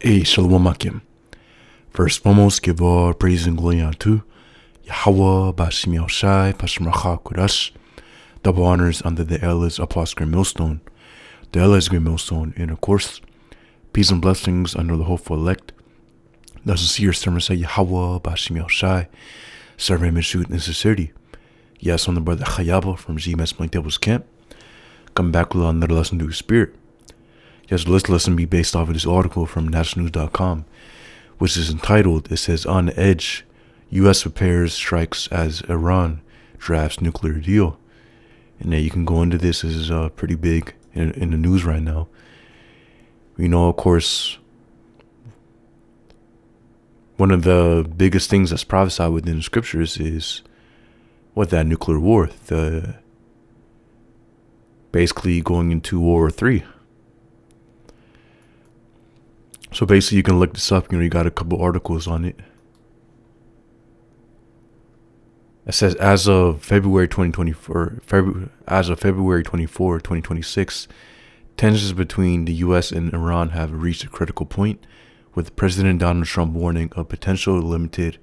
Hey, Shalom Akim. First and foremost, give all praise and glory unto Yahweh, Bashim Yahushai, Bashim Racha Kodash. Double honors under the Elders Apostle Great Millstone, the Elders Great Millstone, and of course, peace and blessings under the hopeful elect. The sincere servant say Yahweh, Bashim Yahushai, serving him in truth and sincerity. Yes, I'm the brother Chayaba from GMS Blank Devil's Camp. Coming back with another lesson to the Spirit. Yes, this lesson be based off of this article from nationalnews.com, which is entitled, it says, On the Edge, U.S. prepares strikes as Iran drafts nuclear deal. And you can go into this. This is pretty big in the news right now. You know, of course, one of the biggest things that's prophesied within the scriptures is that nuclear war, the basically going into World War III. So basically, you can look this up. You got a couple articles on it. It says, as of February 24, 2026, tensions between the U.S. and Iran have reached a critical point, with President Donald Trump warning of potential limited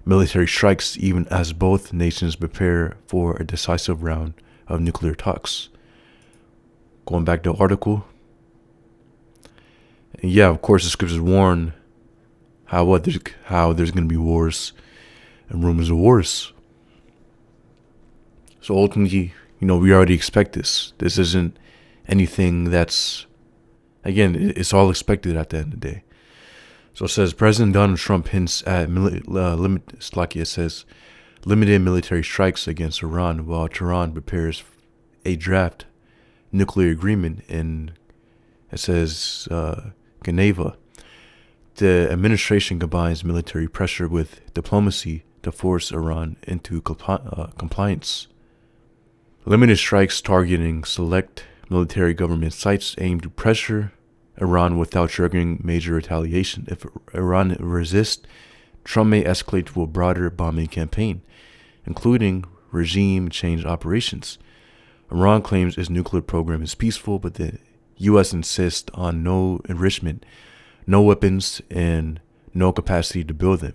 military strikes, even as both nations prepare for a decisive round of nuclear talks. Going back to the article. And yeah, of course, the scriptures warn how there's going to be wars and rumors of wars. So ultimately, we already expect this. This isn't anything that's, again, it's all expected at the end of the day. So it says, President Donald Trump hints at limited military strikes against Iran while Tehran prepares a draft nuclear agreement in, it says, Geneva. The administration combines military pressure with diplomacy to force Iran into compliance. Limited strikes targeting select military government sites aim to pressure Iran without triggering major retaliation. If Iran resists, Trump may escalate to a broader bombing campaign, including regime change operations. Iran claims its nuclear program is peaceful, but the U.S. insists on no enrichment, no weapons, and no capacity to build them.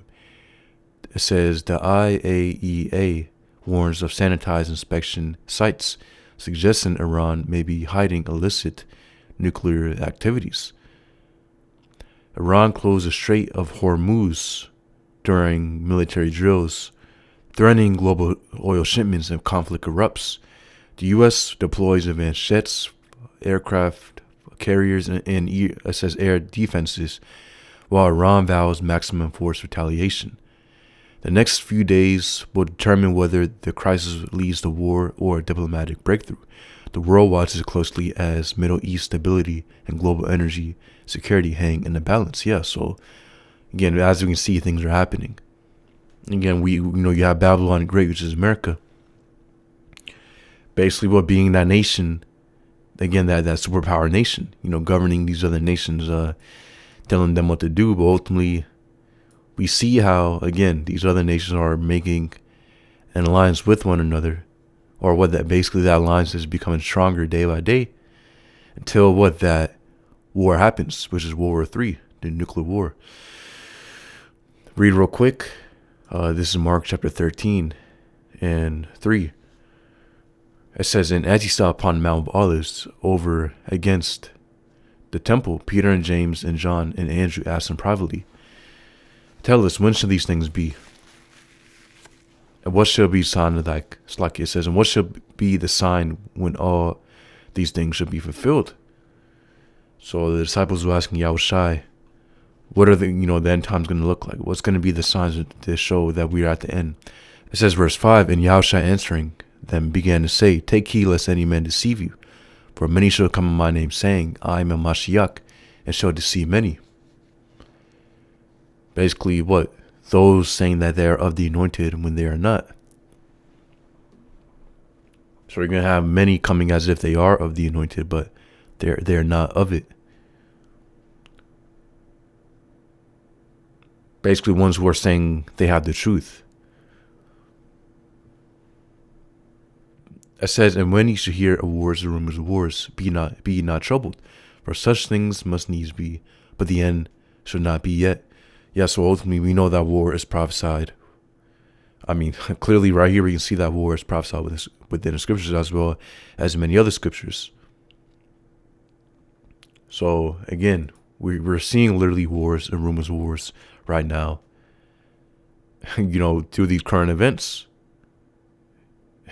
It says the IAEA warns of sanitized inspection sites, suggesting Iran may be hiding illicit nuclear activities. Iran closed the Strait of Hormuz during military drills, threatening global oil shipments if conflict erupts. The U.S. deploys advanced jets, aircraft carriers, and it says air defenses, while Iran vows maximum force retaliation. The next few days will determine whether the crisis leads to war or a diplomatic breakthrough. The world watches closely as Middle East stability and global energy security hang in the balance. Yeah, so again, as we can see, things are happening. Again, you have Babylon the Great, which is America. Basically, being that nation, again, that superpower nation, governing these other nations, telling them what to do. But ultimately, we see how, again, these other nations are making an alliance with one another, or that alliance is becoming stronger day by day, until that war happens, which is World War III, the nuclear war. Read real quick. This is Mark chapter 13 and 3. It says, and as he sat upon the Mount of Olives over against the temple, Peter and James and John and Andrew asked him privately, tell us, when shall these things be? And what shall be the sign of thy, it says, and what shall be the sign when all these things shall be fulfilled? So the disciples were asking Yahushai, what are the end times going to look like? What's going to be the signs to show that we are at the end? It says, verse 5, and Yahushai answering them began to say, take heed lest any man deceive you. For many shall come in my name, saying, I am a Mashiach, and shall deceive many. Basically, those saying that they are of the anointed when they are not. So you're going to have many coming as if they are of the anointed, but they're not of it. Basically, ones who are saying they have the truth. It says, and when ye should hear of wars or rumors of wars, be not troubled, for such things must needs be, but the end should not be yet. Yeah, so ultimately we know that war is prophesied. I mean, clearly right here we can see that war is prophesied within the scriptures as well as many other scriptures. So again, we're seeing literally wars and rumors of wars right now, through these current events.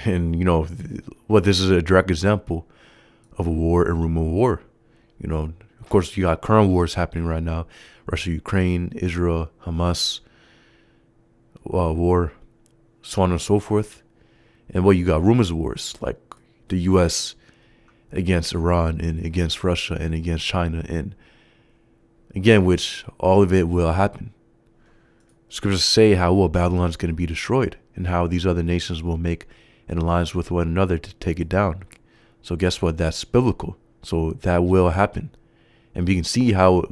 And, this is a direct example of a war and rumor of war. Of course, you got current wars happening right now. Russia, Ukraine, Israel, Hamas, war, so on and so forth. And you got rumors of wars, like the U.S. against Iran and against Russia and against China. And again, which all of it will happen. Scriptures say how Babylon's going to be destroyed and how these other nations will make an alliance with one another to take it down. So guess what? That's biblical. So that will happen. And we can see how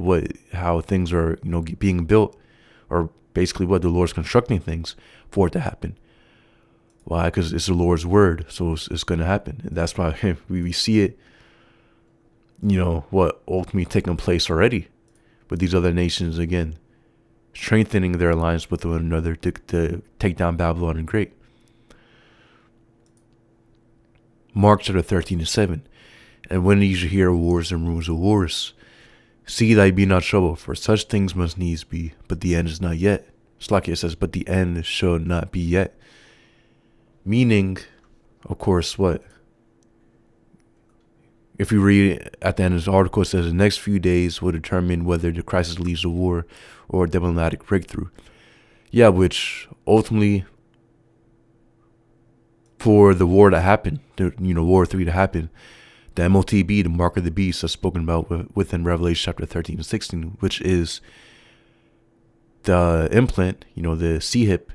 things are, being built, or basically what the Lord's constructing things for it to happen. Why? Because it's the Lord's word, so it's going to happen. And that's why we see it, what ultimately taking place already with these other nations, again, strengthening their alliance with one another to take down Babylon the Great. Mark chapter 13-7. And when ye shall hear wars and rumors of wars, see that ye be not troubled, for such things must needs be, but the end is not yet. It's like it says, but the end shall not be yet. Meaning, of course, what? If you read at the end of this article, it says the next few days will determine whether the crisis leads to war or a diplomatic breakthrough. Yeah, which ultimately, for the war to happen, War 3 to happen, the MOTB, the mark of the beast, is spoken about within Revelation chapter 13-16, which is the implant, the C-hip,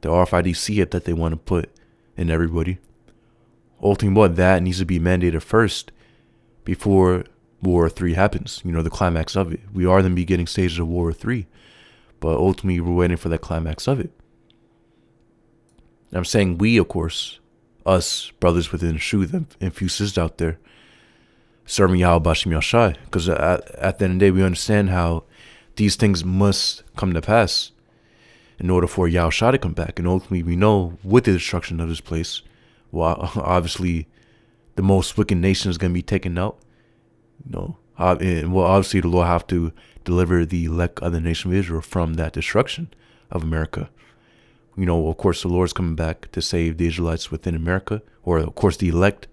the RFID C-hip that they want to put in everybody. Ultimately, that needs to be mandated first before War 3 happens, the climax of it. We are in the beginning stages of War 3, but ultimately we're waiting for the climax of it. I'm saying we, of course, us brothers within the truth and few sisters out there, serving Yahweh Bashim Yashai, because at the end of the day, we understand how these things must come to pass in order for Yahushua to come back. And ultimately, we know with the destruction of this place, obviously, the most wicked nation is going to be taken out. Obviously, the Lord have to deliver the elect of the nation of Israel from that destruction of America. Of course, the Lord's coming back to save the Israelites within America, or of course, the elect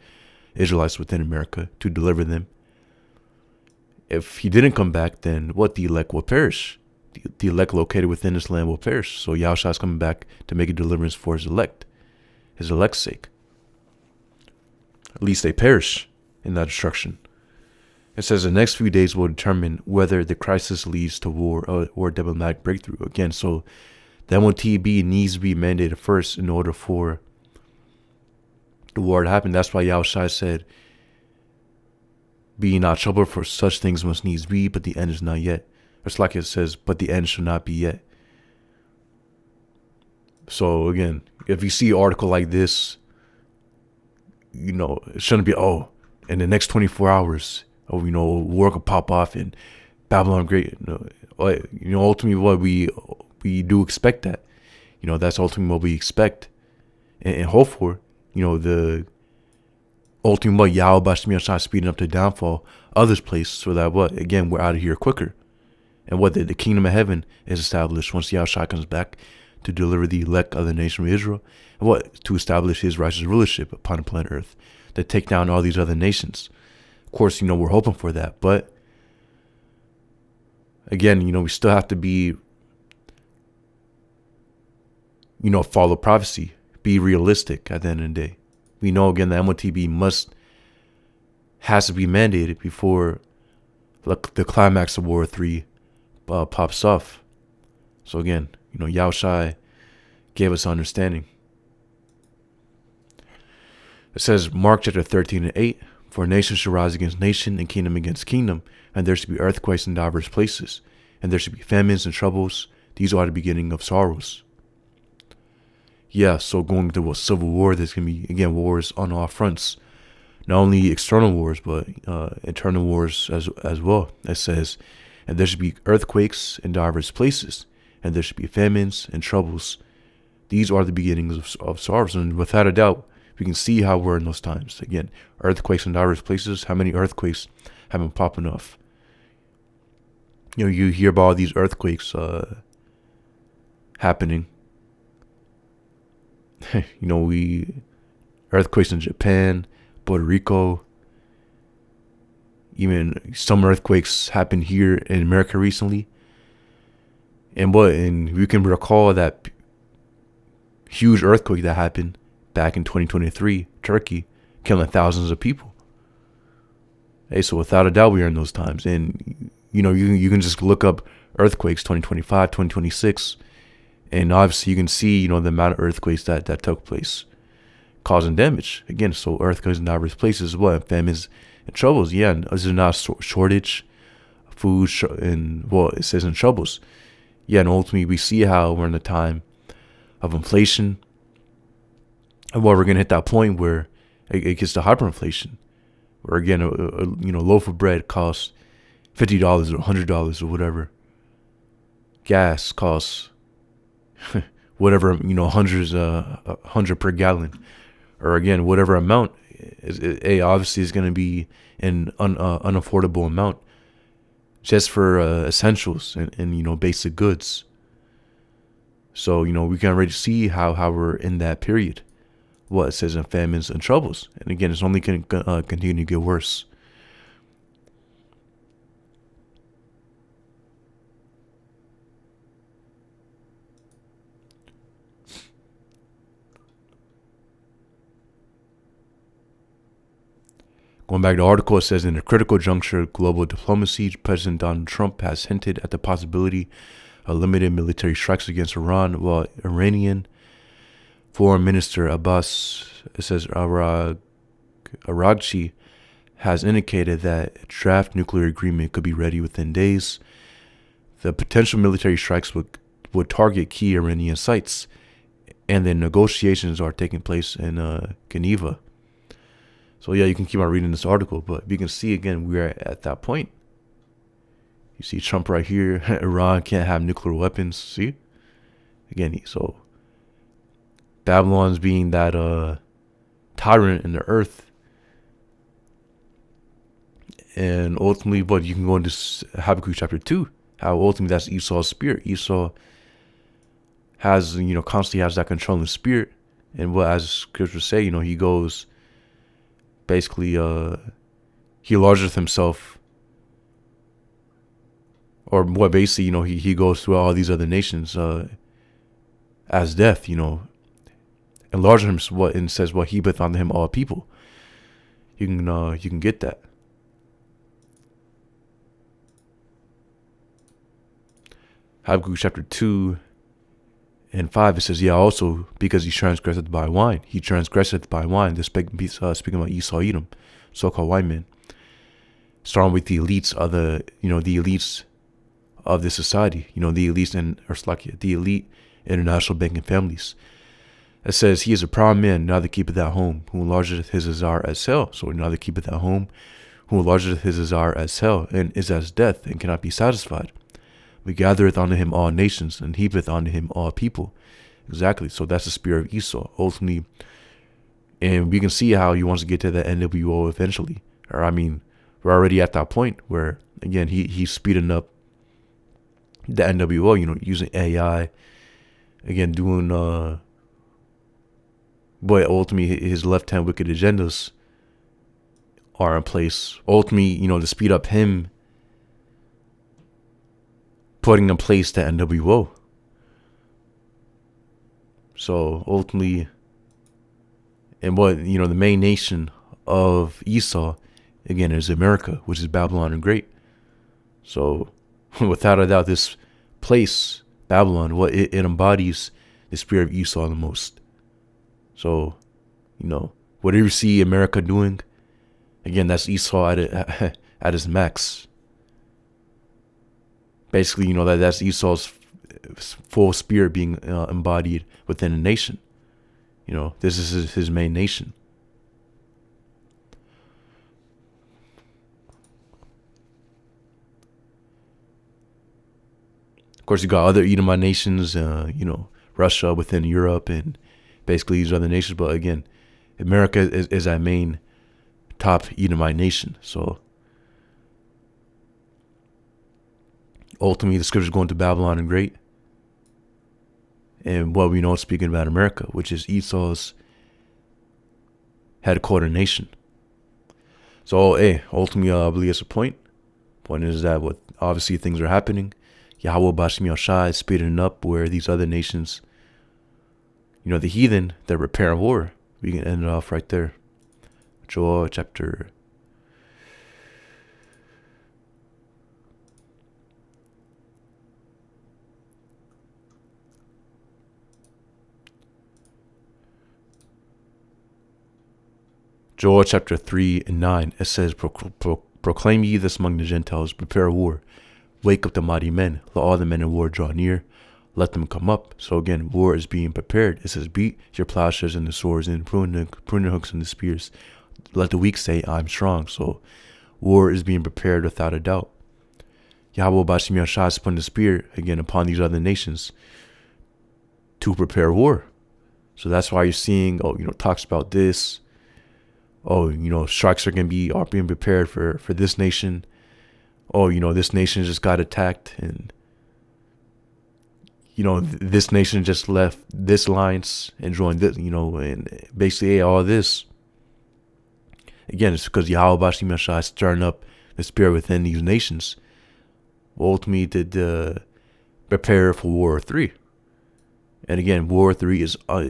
Israelites within America, to deliver them. If he didn't come back, then the elect will perish. The elect located within this land will perish. So Yahushua is coming back to make a deliverance for his elect's sake. At least they perish in that destruction. It says the next few days will determine whether the crisis leads to war or diplomatic breakthrough. Again, so the MOTB needs to be mandated first in order for the war to happen. That's why Yahushua said, be not troubled, for such things must needs be, but the end is not yet. It's like it says, but the end shall not be yet. So again, if you see an article like this, it shouldn't be, in the next 24 hours, war could pop off and Babylon Great. Ultimately what we do expect that. That's ultimately what we expect and hope for. The ultimate what Yahweh Bashim Yashai speeding up the downfall of this place, so that again, we're out of here quicker. And the kingdom of heaven is established once Yahushua comes back to deliver the elect of the nation of Israel, and to establish his righteous rulership upon the planet Earth, to take down all these other nations. Of course, we're hoping for that, but again, we still have to be, follow prophecy, be realistic at the end of the day. We know, again, the MOTB has to be mandated before the climax of War 3 pops off. So again, Yahushua gave us understanding. It says, Mark chapter 13-8, for nation shall rise against nation and kingdom against kingdom, and there shall be earthquakes in diverse places, and there shall be famines and troubles. These are the beginning of sorrows. Yeah, so going to a civil war, there's going to be, again, wars on all fronts. Not only external wars, but internal wars as well. It says, and there should be earthquakes in diverse places, and there should be famines and troubles. These are the beginnings of sorrows, and without a doubt, we can see how we're in those times. Again, earthquakes in diverse places. How many earthquakes have been popping off? You hear about all these earthquakes happening. We earthquakes in Japan, Puerto Rico. Even some earthquakes happened here in America recently. And we can recall that huge earthquake that happened back in 2023, Turkey, killing thousands of people. Hey, so without a doubt, we are in those times. And, you can just look up earthquakes 2025, 2026. And obviously you can see, the amount of earthquakes that took place, causing damage. Again, so earthquakes in diverse places, famines and troubles. Yeah, and this is not a shortage of food, it says in troubles. Yeah, and ultimately we see how we're in a time of inflation. And we're going to hit that point where it gets to hyperinflation. Where again, a loaf of bread costs $50 or $100 or whatever. Gas costs whatever, hundreds, 100 per gallon, or again, whatever amount. Obviously is going to be an unaffordable amount just for essentials and basic goods. So we can already see how we're in that period. What it says in famines and troubles, and again, it's only going to continue to get worse. Going back to the article, it says, in a critical juncture of global diplomacy, President Donald Trump has hinted at the possibility of limited military strikes against Iran, while Iranian Foreign Minister Abbas, it says, Araghchi, has indicated that a draft nuclear agreement could be ready within days. The potential military strikes would target key Iranian sites, and the negotiations are taking place in Geneva. So yeah, you can keep on reading this article, but you can see again, we're at that point. You see Trump right here. Iran can't have nuclear weapons. See? Again, so Babylon's being that tyrant in the earth. And ultimately, but you can go into Habakkuk chapter 2, how ultimately that's Esau's spirit. Esau has, constantly has that controlling spirit. And as scriptures say, he goes, basically, he enlargeth himself, or what basically, he goes through all these other nations as death, enlarging himself, and says, what heapeth unto him all people. You can get that. Habakkuk chapter 2 and 5, it says, also because he transgresseth by wine. He transgresseth by wine. This speaking about Esau, Edom, so-called white men. Starting with the elites of the elites of the society, the elites the elite international banking families. It says, he is a proud man, neither keepeth at home, who enlargeth his desire as hell. So neither keepeth at home, who enlargeth his desire as hell, and is as death, and cannot be satisfied. But gathereth unto him all nations, and heapeth unto him all people. Exactly. So that's the spirit of Esau, ultimately. And we can see how he wants to get to the NWO eventually. Or, we're already at that point where, again, he's speeding up the NWO, using AI. Again, doing, but ultimately his left-hand wicked agendas are in place. Ultimately, to speed up him putting in place the NWO. So ultimately, and the main nation of Esau, again, is America, which is Babylon the Great. So without a doubt, this place, Babylon, it embodies the spirit of Esau the most. So, whatever you see America doing, again, that's Esau at his max. Basically, that's Esau's full spirit being embodied within a nation. This is his main nation. Of course, you got other Edomite nations, Russia within Europe and basically these other nations. But again, America is our main top Edomite nation. So ultimately, the scriptures going to Babylon and Great. And what we know, speaking about America, which is Esau's headquarter nation. So, ultimately, I believe it's a point. Point is that what obviously things are happening. Yahweh Bashim Yashai is speeding up where these other nations, the heathen, they're preparing war. We can end it off right there. Joel chapter 3 and 9, it says, proclaim ye this among the Gentiles, prepare war, wake up the mighty men, let all the men in war draw near, let them come up. So again, war is being prepared. It says, beat your plowshares and the swords and pruning hooks and the spears. Let the weak say, I'm strong. So war is being prepared without a doubt. Yahweh Bashim Yashai is putting the spear again upon these other nations to prepare war. So that's why you're seeing, talks about this. Strikes are being prepared for this nation. This nation just got attacked, and this nation just left this alliance and joined this, and basically all this. Again, it's because Yahweh Bashim Yashai is stirring up the spirit within these nations. Ultimately, to prepare for War 3. And again, War 3 is on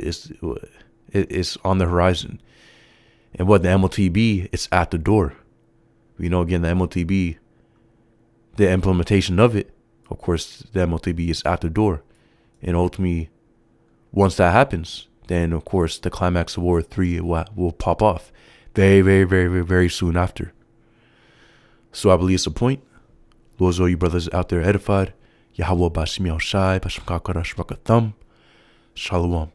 the horizon. And what the MOTB, it's at the door. Again, the MOTB, the implementation of it, of course, the MOTB is at the door. And ultimately, once that happens, then, of course, the climax of War 3 will pop off very, very, very, very, very soon after. So I believe it's a point. Lord, all you brothers out there edified. Yahweh Bashim Yashai, Bashim Kakara Shvakatham. Shalom.